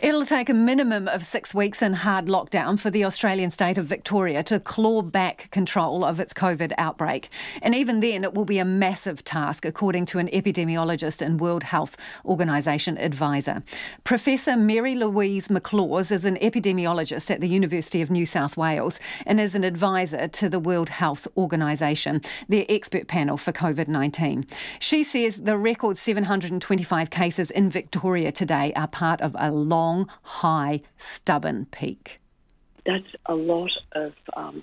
It'll take a minimum of 6 weeks in hard lockdown for the Australian state of Victoria to claw back control of its COVID outbreak. And even then, it will be a massive task, according to an epidemiologist and World Health Organisation advisor. Professor Mary-Louise McLaws is an epidemiologist at the University of New South Wales and is an advisor to the World Health Organisation, their expert panel for COVID-19. She says the record 725 cases in Victoria today are part of a long, high, stubborn peak. That's a lot of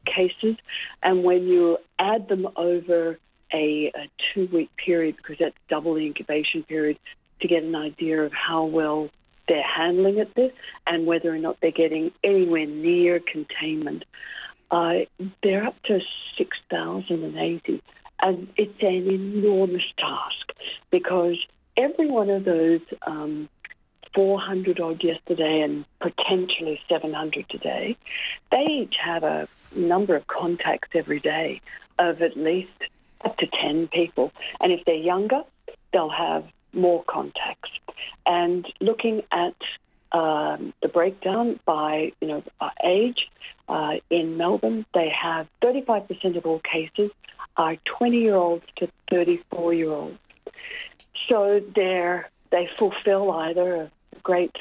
cases, and when you add them over a 2-week period, because that's double the incubation period, to get an idea of how well they're handling it this and whether or not they're getting anywhere near containment, they're up to 6,080, and it's an enormous task because every one of those 400 odd yesterday and potentially 700 today, they each have a number of contacts every day of at least up to 10 people. And if they're younger, they'll have more contacts. And looking at the breakdown by age, in Melbourne, they have 35% of all cases are 20-year-olds to 34-year-olds. So they fulfill either a great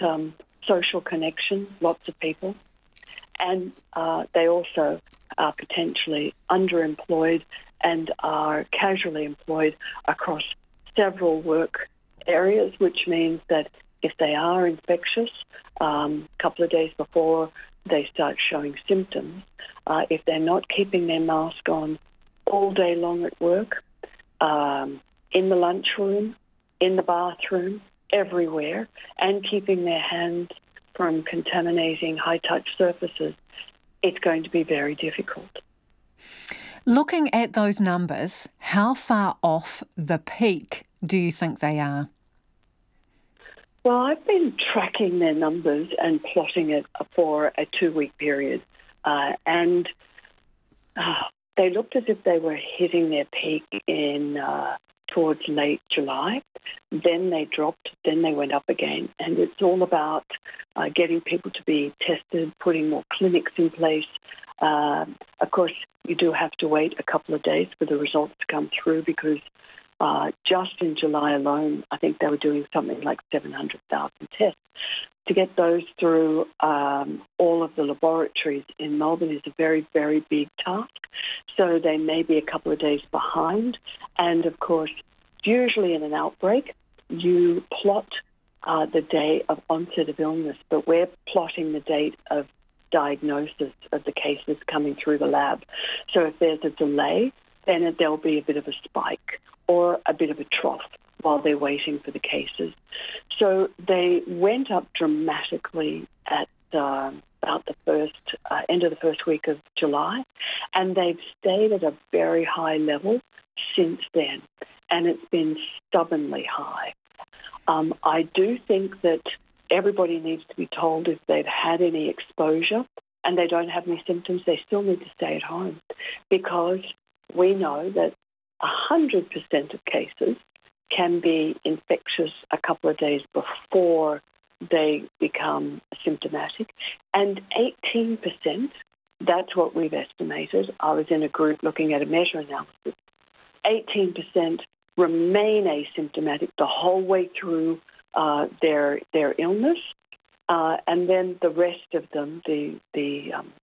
social connection, lots of people, and they also are potentially underemployed and are casually employed across several work areas, which means that if they are infectious, a couple of days before they start showing symptoms, if they're not keeping their mask on all day long at work, in the lunchroom, in the bathroom, everywhere, and keeping their hands from contaminating high-touch surfaces, it's going to be very difficult. Looking at those numbers, how far off the peak do you think they are? Well, I've been tracking their numbers and plotting it for a 2-week period, and they looked as if they were hitting their peak towards late July. Then they dropped, then they went up again. And it's all about getting people to be tested, putting more clinics in place. Of course, you do have to wait a couple of days for the results to come through because just in July alone, I think they were doing something like 700,000 tests. To get those through all of the laboratories in Melbourne is a very, very big task. So they may be a couple of days behind. And, of course, usually in an outbreak, you plot the day of onset of illness, but we're plotting the date of diagnosis of the cases coming through the lab. So if there's a delay, then there'll be a bit of a spike or a bit of a trough while they're waiting for the cases. So they went up dramatically at about the end of the first week of July, and they've stayed at a very high level since then, and it's been stubbornly high. I do think that everybody needs to be told if they've had any exposure and they don't have any symptoms, they still need to stay at home, because we know that 100% of cases can be infectious a couple of days before they become symptomatic. And 18%, that's what we've estimated. I was in a group looking at a measure analysis. 18% remain asymptomatic the whole way through their illness. And then the rest of them, the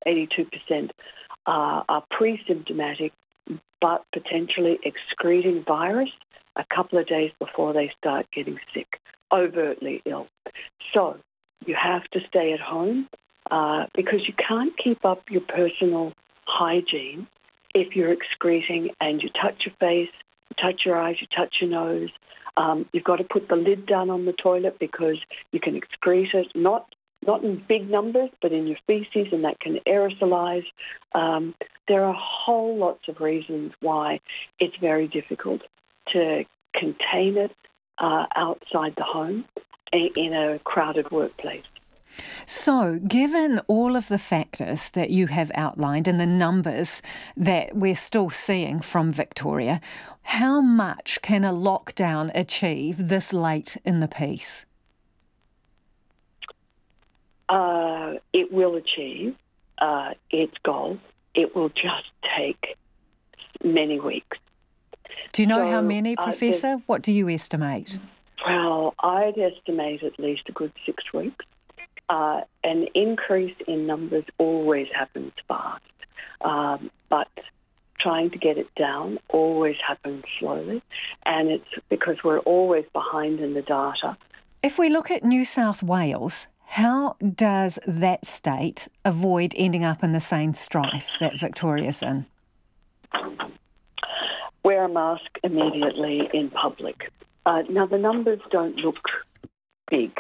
82%, are pre-symptomatic but potentially excreting virus a couple of days before they start getting sick, overtly ill. So you have to stay at home because you can't keep up your personal hygiene if you're excreting and you touch your face, you touch your eyes, you touch your nose. You've got to put the lid down on the toilet because you can excrete it, not in big numbers, but in your feces, and that can aerosolize. There are whole lots of reasons why it's very difficult to contain it outside the home in a crowded workplace. So, given all of the factors that you have outlined and the numbers that we're still seeing from Victoria, how much can a lockdown achieve this late in the piece? It will achieve its goal. It will just take many weeks. Do you know how many, Professor? What do you estimate? Well, I'd estimate at least a good 6 weeks. An increase in numbers always happens fast, but trying to get it down always happens slowly, and it's because we're always behind in the data. If we look at New South Wales, how does that state avoid ending up in the same strife that Victoria's in? Wear a mask immediately in public. Now, the numbers don't look big.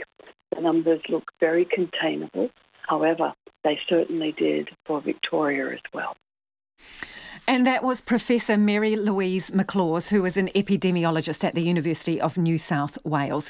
The numbers look very containable. However, they certainly did for Victoria as well. And that was Professor Mary-Louise McLaws, who is an epidemiologist at the University of New South Wales.